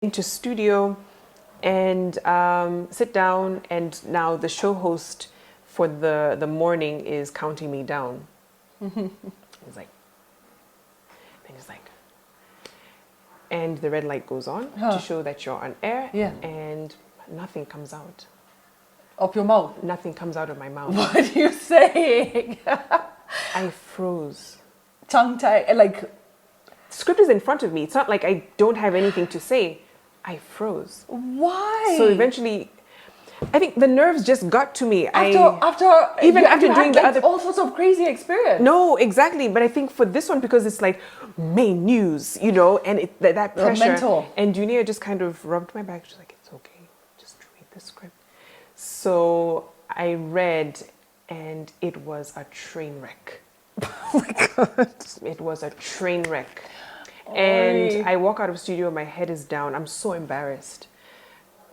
into studio and sit down, and now the show host for the morning is counting me down. He's like, and he's like, and the red light goes on to show that you're on air, and nothing comes out. Of your mouth? Nothing comes out of my mouth. What are you saying? I froze. Tongue-tied, like... Script is in front of me. It's not like I don't have anything to say. I froze. Why? So eventually, I think the nerves just got to me. After doing the other, all sorts of crazy experience. No, exactly. But I think for this one, because it's like main news, you know, and that pressure. Mental. And Junia just kind of rubbed my back. She's like, "It's okay. Just read the script." So I read, and it was a train wreck. Oh my God. It was a train wreck. And I walk out of studio, my head is down. I'm so embarrassed.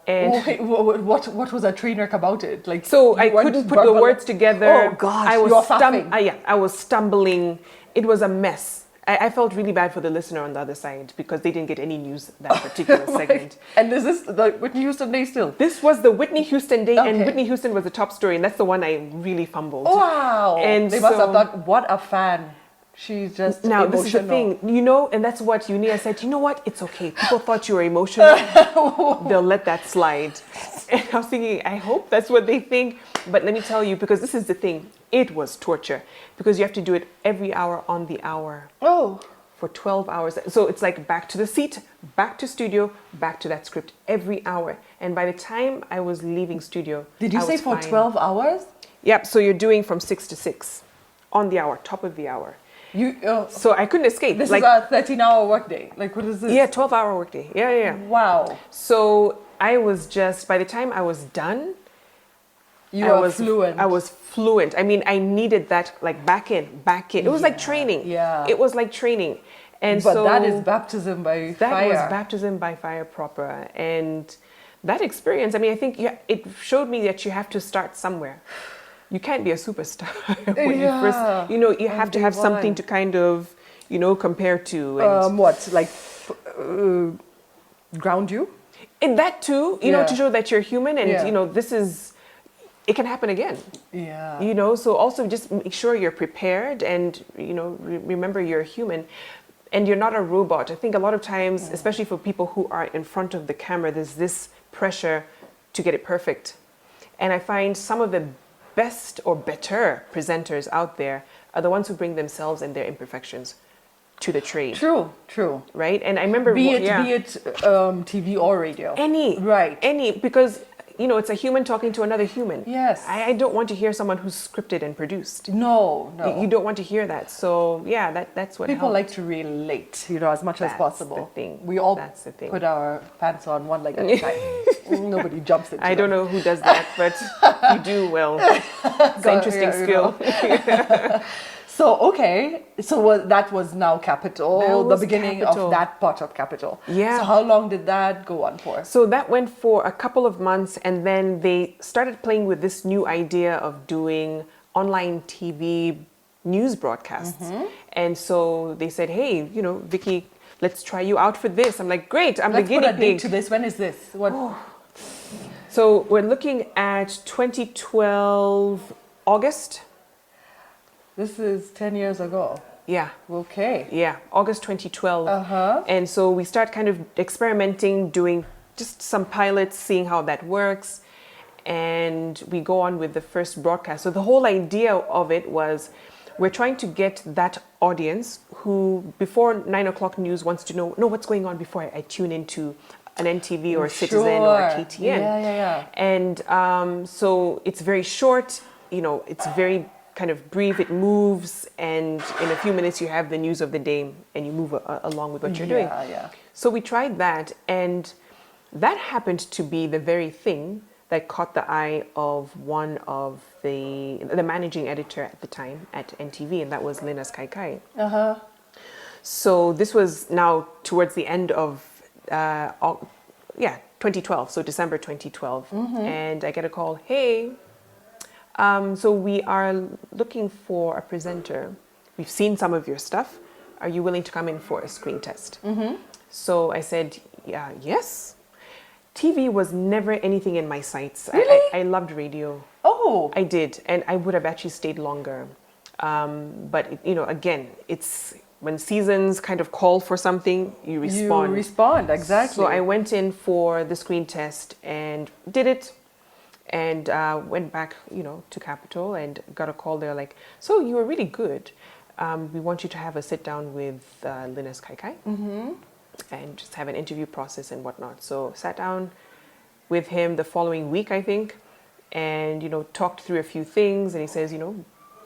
And wait, what was a train wreck about it? Like, so I couldn't put the words together. Oh gosh, I was you're faffing. I was stumbling. It was a mess. I felt really bad for the listener on the other side because they didn't get any news that particular segment. And is this the Whitney Houston Day still? This was the Whitney Houston Day, and Whitney Houston was the top story, and that's the one I really fumbled. Wow! And they must have thought, what a fan. She's just now emotional. This is the thing, you know, and that's what Unia said. You know what? It's okay. People thought you were emotional. They'll let that slide. And I was thinking, I hope that's what they think. But let me tell you, because this is the thing, it was torture because you have to do it every hour on the hour. Oh. For 12 hours. So it's like back to the seat, back to studio, back to that script every hour. And by the time I was leaving studio, did you say for 12 hours? Yep. So you're doing from 6 to 6 on the hour, top of the hour. So I couldn't escape. This is a 13-hour workday. Like, what is this? Yeah, 12-hour workday. Yeah. Wow. So I was just, by the time I was done, I was fluent. I was fluent. I mean, I needed that, like, back in. It was like training. Yeah. It was like training. And but so that is baptism by fire. That was baptism by fire proper. And that experience, I mean, I think it showed me that you have to start somewhere. You can't be a superstar when you first, you know, you have to have something to kind of, you know, compare to. And what, like ground you? In that too, you know, to show that you're human and, you know, it can happen again. Yeah. You know, so also just make sure you're prepared and, you know, remember you're human and you're not a robot. I think a lot of times, especially for people who are in front of the camera, there's this pressure to get it perfect. And I find some of the best or better presenters out there are the ones who bring themselves and their imperfections to the trade. True. Right? And I remember... Be it TV or radio. Any, because, you know, it's a human talking to another human. Yes. I don't want to hear someone who's scripted and produced. No. You don't want to hear that. So, yeah, that's what people helped. like to relate, you know, as much as possible. That's the thing. We all put our pants on one leg at a time. Nobody jumps into I don't know who does that, but you do well. It's an interesting skill. So, that was now Capital, the beginning of that part of Capital. Yeah. So how long did that go on for? So that went for a couple of months, and then they started playing with this new idea of doing online TV news broadcasts. And so they said, hey, you know, Vicky, let's try you out for this. I'm like, great, I'm the guinea pig. Let's put a date to this. When is this? What? So we're looking at 2012 August. This is 10 years ago. Yeah. Okay. Yeah, August 2012. And so we start kind of experimenting, doing just some pilots, seeing how that works. And we go on with the first broadcast. So the whole idea of it was we're trying to get that audience who before 9 o'clock news wants to know what's going on before I tune into an NTV or Citizen or a KTN. Yeah. And so it's very short, you know, it's very kind of brief, it moves, and in a few minutes you have the news of the day and you move along with what you're doing. So we tried that, and that happened to be the very thing that caught the eye of one of the managing editor at the time at NTV, and that was Linus Kaikai. So this was now towards the end of 2012, so December 2012. And I get a call, hey, so we are looking for a presenter. We've seen some of your stuff. Are you willing to come in for a screen test? So I said, yes. TV was never anything in my sights. Really? I loved radio. Oh. I did, and I would have actually stayed longer. But again, it's when seasons kind of call for something, you respond. You respond, exactly. So I went in for the screen test and did it, and went back, to Capitol and got a call. They're like, "So you were really good. We want you to have a sit down with Linus Kaikai and just have an interview process and whatnot." So sat down with him the following week, I think, and talked through a few things. And he says,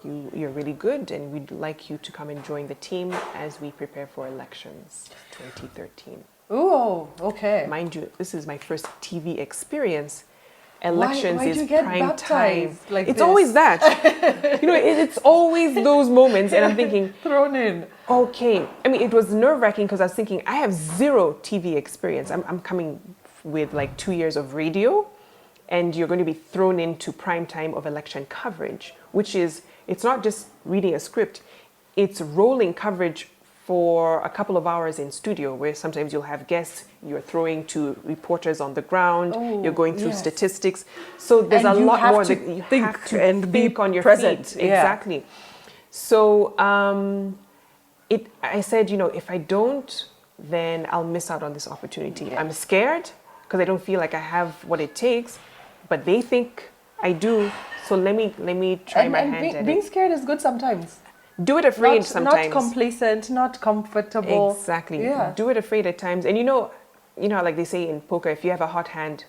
you're really good, and we'd like you to come and join the team as we prepare for elections 2013. Oh, okay. Mind you, this is my first TV experience. Elections why is you get prime time. like It's this? always that. It's always those moments, and I'm thinking, thrown in. okay. I mean, it was nerve-wracking because I was thinking, I have zero TV experience. I'm coming with like 2 years of radio, and you're going to be thrown into prime time of election coverage, which is, it's not just reading a script, it's rolling coverage for a couple of hours in studio, where sometimes you'll have guests, you're throwing to reporters on the ground, you're going through statistics. So there's a lot more that you have to think on your feet. Exactly. So I said, if I don't, then I'll miss out on this opportunity. Yes. I'm scared because I don't feel like I have what it takes, but they think I do. So let me try my hand at it. Being scared is good sometimes. Do it afraid sometimes. Not complacent, not comfortable. Exactly. Yeah. Do it afraid at times. And like they say in poker, if you have a hot hand,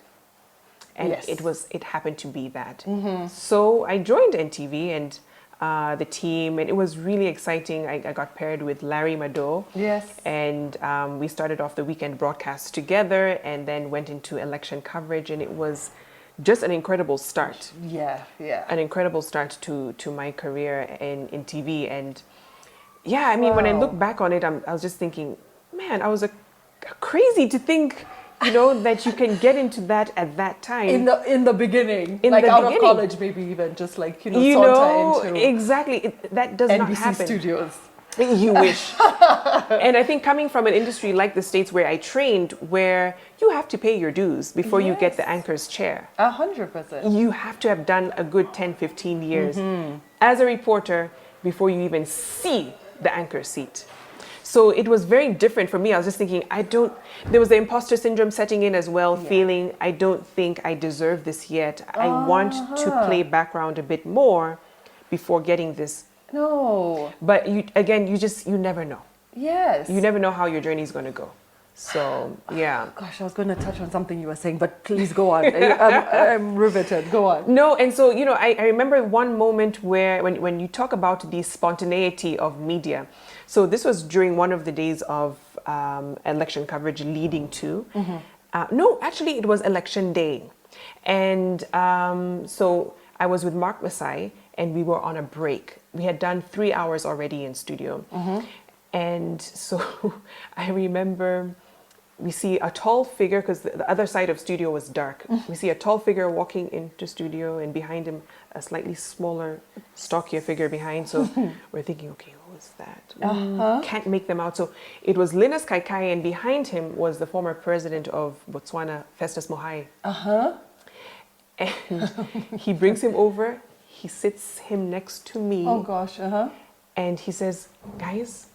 and it happened to be that. Mm-hmm. So I joined NTV and the team, and it was really exciting. I got paired with Larry Mado. Yes. And we started off the weekend broadcast together, and then went into election coverage, and it was just an incredible start. Yeah. An incredible start to my career in TV. And I mean, when I look back on it, I was just thinking, man, I was crazy to think, that you can get into that at that time. In the beginning. Of college, maybe even just saunter into exactly. That does not happen. NBC studios. You wish. And I think coming from an industry like the States where I trained, where you have to pay your dues before you get the anchor's chair. 100%. You have to have done a good 10, 15 years as a reporter before you even see the anchor seat. So it was very different for me. I was just thinking, there was the imposter syndrome setting in as well, feeling, I don't think I deserve this yet. I want to play background a bit more before getting this. No. But you never know. Yes. You never know how your journey is going to go. So, yeah. Gosh, I was going to touch on something you were saying, but please go on. I'm riveted. Go on. No, and so, I remember one moment where when you talk about the spontaneity of media. So this was during one of the days of election coverage leading to. Mm-hmm. No, actually, it was election day. And so I was with Mark Masai, and we were on a break. We had done 3 hours already in studio. Mm-hmm. And so I remember we see a tall figure, because the other side of studio was dark. We see a tall figure walking into studio, and behind him, a slightly smaller, stockier figure behind. So we're thinking, okay, who is that? Can't make them out. So it was Linus Kaikai, and behind him was the former president of Botswana, Festus Mogae. And he brings him over. He sits him next to me. Oh gosh, And he says, guys,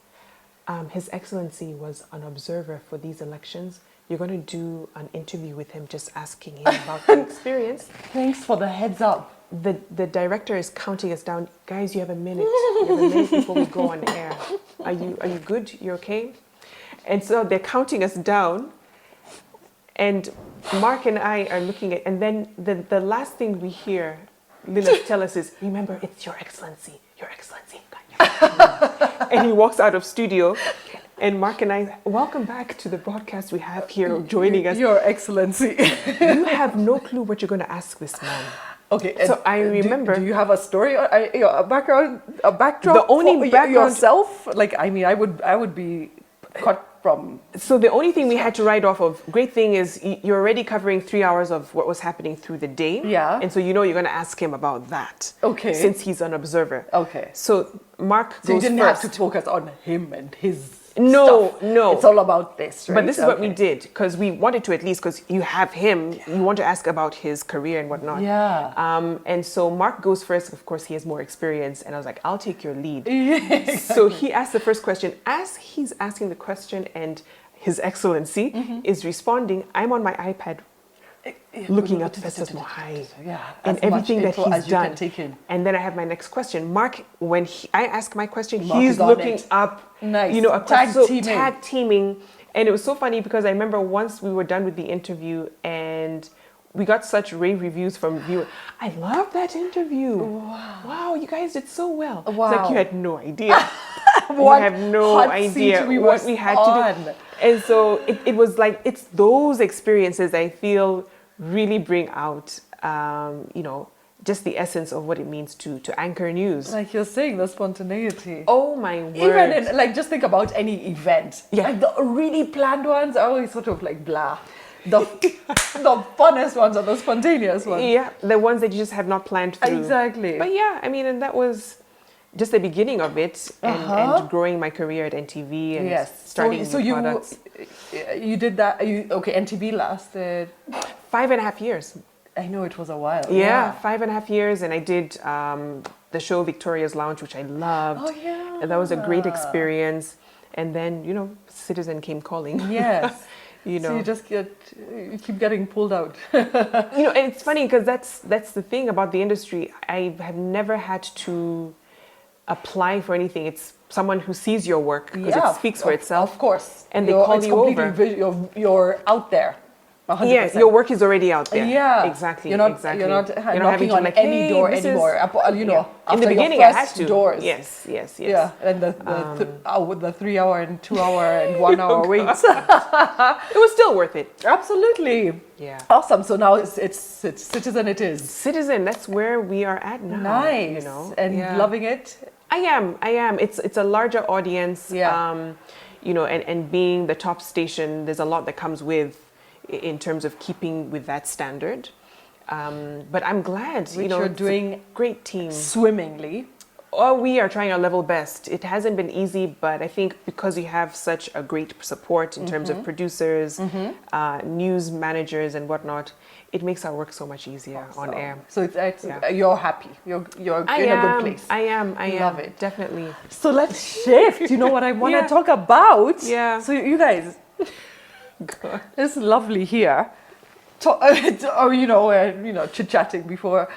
His Excellency was an observer for these elections. You're going to do an interview with him, just asking him about the experience. Thanks for the heads up. The director is counting us down. Guys, you have a minute. You have a minute before we go on air. Are you good? You okay? And so they're counting us down. And Mark and I are looking at, and then the last thing we hear Linus tell us is, remember, it's Your Excellency, Your Excellency. And he walks out of studio, and Mark and I, welcome back to the broadcast we have here joining us. Your Excellency. You have no clue what you're going to ask this man. Okay. So I remember. Do you have a story or a background, a backdrop? The only background yourself. I would be cut from. So the only thing we had to write off of. Great thing is you're already covering 3 hours of what was happening through the day. Yeah. And so you're going to ask him about that. Okay. Since he's an observer. Okay. So Mark goes first. So you didn't have to focus on him and his. stuff. No. It's all about this, right? But this is what we did, because we wanted to, at least, because you have him, you want to ask about his career and whatnot. Yeah. And so Mark goes first. Of course, he has more experience. And I was like, I'll take your lead. Yeah. So he asked the first question. As he's asking the question and His Excellency is responding, I'm on my iPad looking up Festus Mohai and everything that he's done. And then I have my next question. Mark, when I ask my question, he's looking up, tag teaming. And it was so funny because I remember once we were done with the interview and we got such rave reviews from viewers. I love that interview. Wow, you guys did so well. Wow. It's like you had no idea. You have no idea what we had to do. And so it was like, it's those experiences I feel really bring out, just the essence of what it means to anchor news. Like you're saying, the spontaneity. Oh my word. Even in, just think about any event. Yeah. Like the really planned ones are always sort of like blah. The funnest ones are the spontaneous ones. Yeah, the ones that you just have not planned through. Exactly. But yeah, I mean, and that was just the beginning of it, and growing my career at NTV and starting new products. You did that. NTV lasted 5.5 years. I know it was a while. Yeah, 5.5 years, and I did the show Victoria's Lounge, which I loved. Oh yeah, and that was a great experience. And then Citizen came calling. Yes. So you keep getting pulled out. And it's funny because that's the thing about the industry. I have never had to apply for anything. It's someone who sees your work because it speaks for itself. Of course. And they call you over. You're out there. 100%. Yes, your work is already out there. Yeah, exactly. You're not knocking on any door anymore. In the beginning, I had to. Doors. Yes. Yeah, and with the 3 hour and 2 hour and 1 hour waits. It was still worth it. Absolutely. Yeah. Awesome. So now it's Citizen. It is Citizen. That's where we are at now. Nice. And loving it. I am. It's a larger audience. Yeah. And being the top station, there's a lot that comes with, in terms of keeping with that standard. But I'm glad, you're doing great team. Swimmingly. Oh, we are trying our level best. It hasn't been easy, but I think because you have such a great support in terms of producers, news managers and whatnot, it makes our work so much easier on air. So you're happy. You're in a good place. I am. Love it. Definitely. So let's shift. You know what I want to talk about? Yeah. So you guys... God. It's lovely here. Chit-chatting before.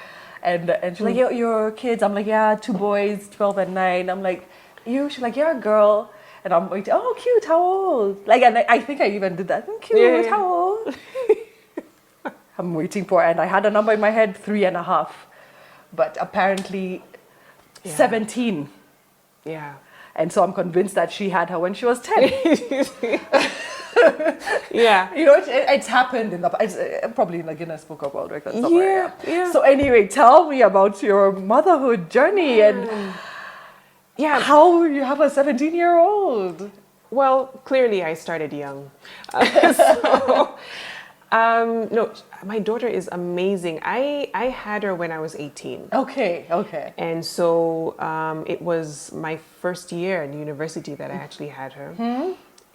And she's like, your kids? I'm like, 2 boys, 12 and 9. I'm like, you? She's like, you're a girl. And I'm like, oh, cute, how old? And I think I even did that. Cute, how old? I'm waiting for, and I had a number in my head, 3.5. But apparently 17. Yeah. And so I'm convinced that she had her when she was 10. Yeah. It's happened it's probably in the Guinness Book of World Records somewhere. Yeah. So anyway, tell me about your motherhood journey and how you have a 17-year-old. Well, clearly I started young. No, my daughter is amazing. I had her when I was 18. Okay. And so it was my first year in university that I actually had her.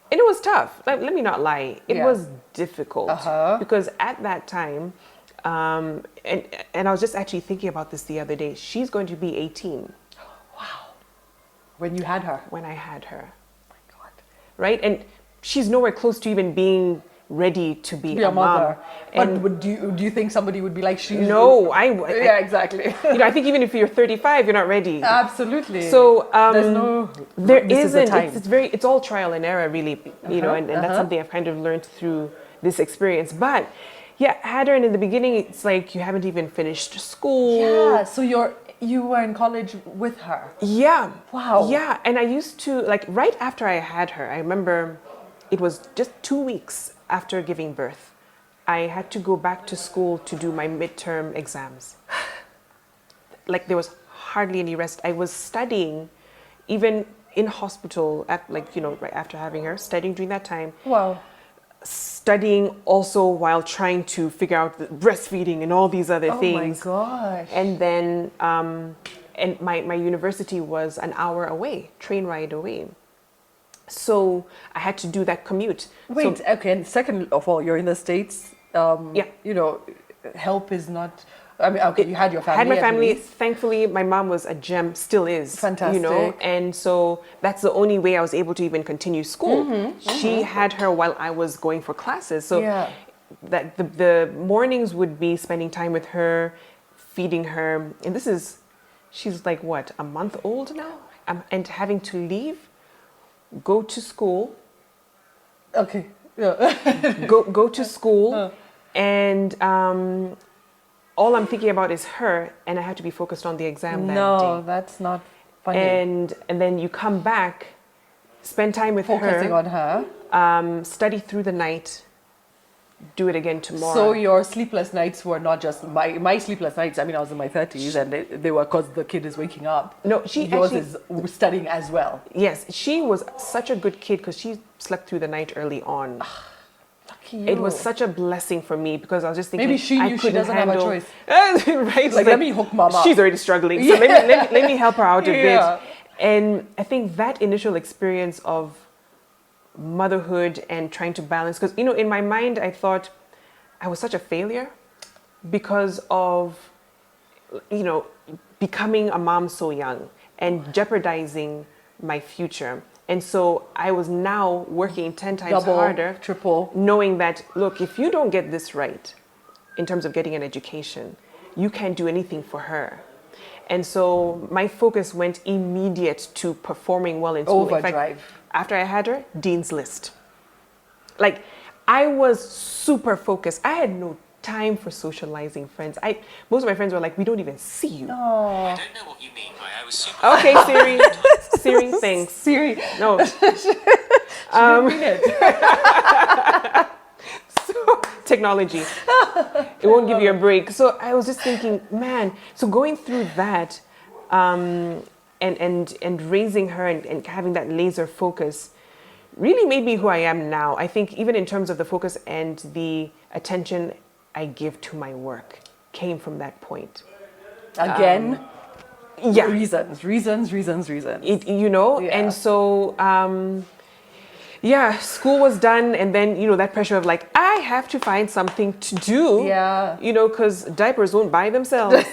And it was tough. Let me not lie. It was difficult because at that time, and I was just actually thinking about this the other day. She's going to be 18. Wow. When you had her? When I had her. Oh my God. Right? And she's nowhere close to even being ready to be a mother. But do you think somebody would be like, she's... No, yeah, exactly. I think even if you're 35, you're not ready. Absolutely. So there isn't. It's all trial and error, really. And that's something I've kind of learned through this experience. But had her, and in the beginning, it's like you haven't even finished school. Yeah. So you were in college with her. Yeah. Wow. Yeah, and I used to right after I had her. I remember it was just 2 weeks after giving birth, I had to go back to school to do my midterm exams. There was hardly any rest. I was studying, even in hospital, right after having her, studying during that time. Wow. Studying also while trying to figure out the breastfeeding and all these other things. Oh my gosh. And then, and my university was an hour away, train ride away. So I had to do that commute. Wait, So, okay. And second of all, you're in the States. yeah. You know, help is not. I mean, okay, you had your family. Had my at family. least. Thankfully, my mom was a gem, still is. You know, Fantastic. and so that's the only way I was able to even continue school. She had her while I was going for classes. So Yeah. that the mornings would be spending time with her, feeding her, and she's like what, a month old now, and having to leave, go to school, Okay. Yeah. go to school, and all I'm thinking about is her, and I have to be focused on the exam that No, day. that's not funny. And then you come back, spend time with Focusing her, on her. study through the night, do it again tomorrow. So your sleepless nights were not just my sleepless nights. I mean, I was in my 30s, and they were because the kid is waking up. No, Yours is studying as well. Yes, she was such a good kid because she slept through the night early on. Lucky you. It was such a blessing for me because I was just thinking Maybe she I knew she couldn't doesn't have a handle- choice. Right? Like, let me hook mom up. She's already struggling, so let me help her out a Yeah. bit. And I think that initial experience of motherhood and trying to balance, because in my mind I thought I was such a failure because of becoming a mom so young and jeopardizing my future. And so I was now working 10 times Double, harder, triple. knowing that, look, if you don't get this right in terms of getting an education, you can't do anything for her. And so my focus went immediate to performing well in school. In fact, Overdrive. after I had her, Dean's List. Like, I was super focused. I had no time for socializing friends. Most of my friends were like, we don't even see you. Oh, I don't know what you mean by I was super. Okay, Siri. Siri, thanks. Siri. No. Read it. So, technology. It won't give you a break. So I was just thinking, man, so going through that and raising her and having that laser focus really made me who I am now. I think even in terms of the focus and the attention I give to my work came from that point. Again. Yeah. Reasons. Yeah. And so school was done, and then that pressure of like, I have to find something to do. Yeah. Because diapers won't buy themselves.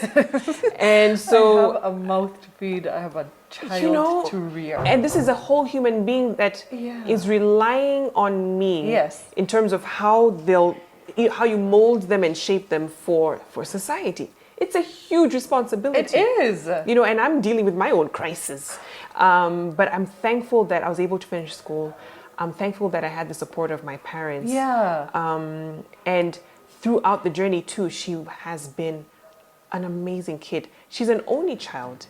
And so I have a mouth to feed. I have a child to rear. and this is a whole human being that is relying on me. Yes. In terms of how you mold them and shape them for society. It's a huge responsibility. It is. And I'm dealing with my own crisis. But I'm thankful that I was able to finish school. I'm thankful that I had the support of my parents. Yeah. And throughout the journey too, she has been an amazing kid. She's an only child,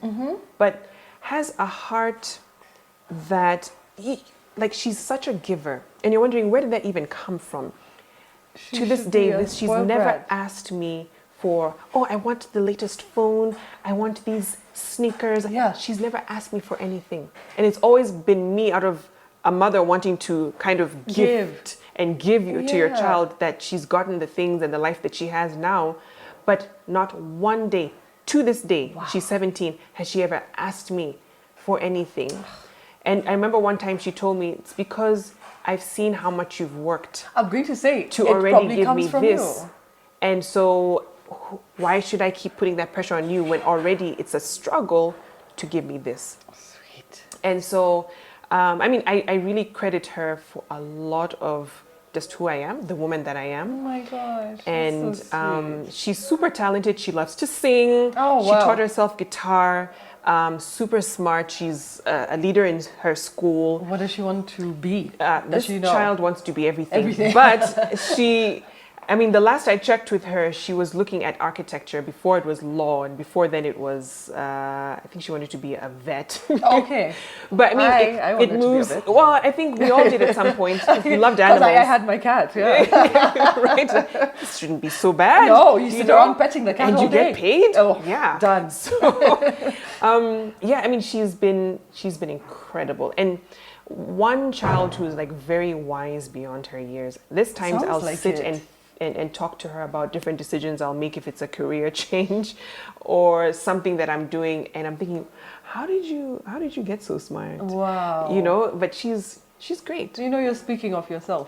but has a heart that, she's such a giver. And you're wondering, where did that even come from? To this day, she's never asked me for, I want the latest phone, I want these sneakers. Yeah. She's never asked me for anything. And it's always been me, out of a mother wanting to kind of gift and give you to your child, that she's gotten the things and the life that she has now. But not one day, to this day, she's 17, has she ever asked me for anything. And I remember one time she told me, it's because I've seen how much you've worked. I'm going to say, to it already probably give comes me from this. you. And so why should I keep putting that pressure on you when already it's a struggle to give me this? Sweet. And so, I really credit her for a lot of just who I am, the woman that I Oh am. my gosh. And that's so sweet. she's super talented. She loves to sing. Oh, She wow. taught herself guitar. Super smart. She's a leader in her school. What does she want to be? This Does she know? child wants to be everything. Everything. But the last I checked with her, she was looking at architecture. Before it was law, and before then it was, I think she wanted to be a vet. Okay. But I it wanted to be a moves. vet. Well, I think we all did at some point. We loved Because animals. I had my cat, yeah. Right? This shouldn't be so bad. No, you sit know? around petting the cat And all you get day. paid. Oh, yeah. done. She's been incredible. And one child who's like very wise beyond her years. There's times Sounds I'll like sit it. and talk to her about different decisions I'll make, if it's a career change or something that I'm doing, and I'm thinking, how did you get so smart? Wow. But she's She's great. Do you know you're speaking of yourself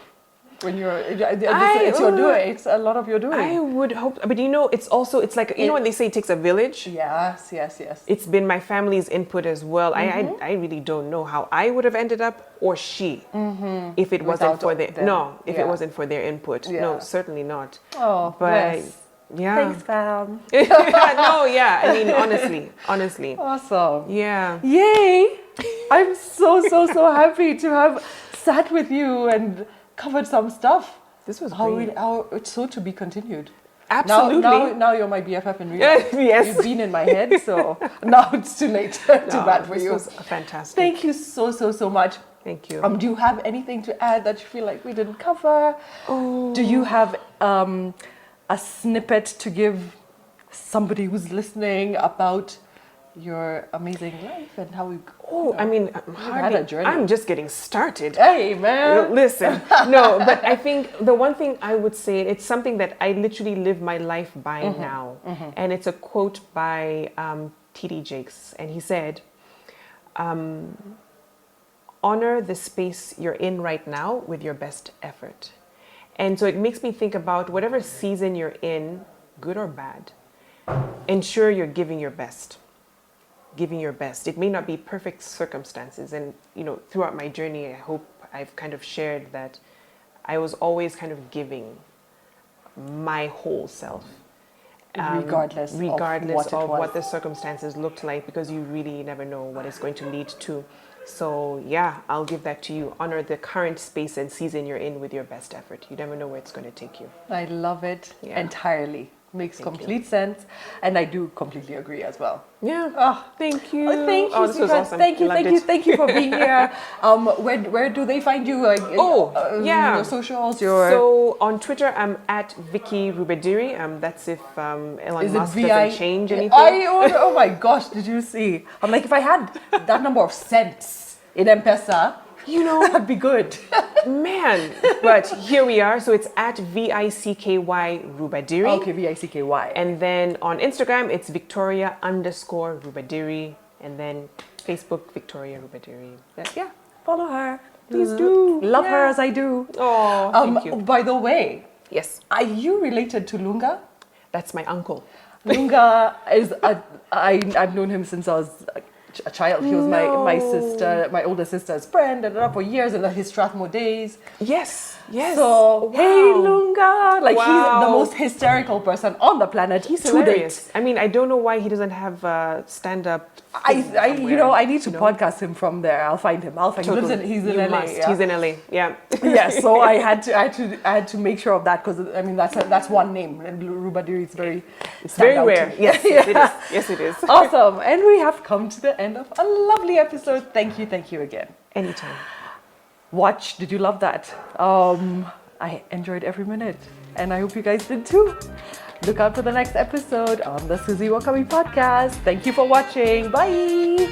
when it's your doing? It's a lot of your doing. I would hope, but it's like when they say it takes a village. Yes. It's been my family's input as well. I really don't know how I would have ended up, or she, if it wasn't for their it wasn't for their input. Yeah. No, certainly not. Oh, but bless. yeah. Thanks, fam. I mean, honestly. Awesome. Yeah. Yay! I'm so happy to have sat with you and covered some stuff. This was great. It's so to be continued. Absolutely. Now you're my BFF in real life. Yes. You've been in my head, so now it's too late to bat for you. This was fantastic. Thank you so much. Thank you. Do you have anything to add that you feel like we didn't cover? Oh. Do you have a snippet to give somebody who's listening about your amazing life and how we... had a journey. I'm just getting started. Hey, man. Listen, no, but I think the one thing I would say, it's something that I literally live my life by now. And it's a quote by T.D. Jakes. And he said, honor the space you're in right now with your best effort. And so it makes me think about whatever season you're in, good or bad, ensure you're giving your best. Giving your best. It may not be perfect circumstances. And, throughout my journey, I hope I've kind of shared that I was always kind of giving my whole self. Regardless of what the circumstances looked like, because you really never know what it's going to lead to. So yeah, I'll give that to you. Honor the current space and season you're in with your best effort. You never know where it's going to take you. I love it entirely. Makes Thank complete you. sense, and I do completely agree as well. Yeah. Oh, thank you. Thank you. This was awesome. Thank you. Loved it. Thank you for being here. Where do they find you? Your socials. So on Twitter, I'm at Vicky Rubadiri. That's if Elon Musk doesn't change anything. Oh my gosh! Did you see? I'm like, if I had that number of cents in M-Pesa, that'd be good. Man, but here we are. So it's at VICKY Rubadiri. Okay, VICKY. And then on Instagram, it's Victoria_Rubadiri. And then Facebook, Victoria Rubadiri. Yeah. Follow her. Please do. Love her as I do. Oh, thank you. By the way, Yes. are you related to Lunga? That's my uncle. Lunga is I've known him since I was a child. He was my older sister's friend for years in his Strathmore days. Yes. So, hey Lunga, he's the most hysterical person on the planet. He's hilarious. I mean, I don't know why he doesn't have stand-up. I need to podcast him from there. I'll find him. Totally. He's in LA. Yeah. He's in LA. Yeah. Yeah. So I had to make sure of that, because that's one name. And Rubadiri is very rare. Yes, it is. Yes, it is. Awesome. And we have come to the end of a lovely episode. Thank you again. Anytime. Watch. Did you love that? I enjoyed every minute, and I hope you guys did too. Look out for the next episode on the Suzie Wokabi podcast. Thank you for watching. Bye.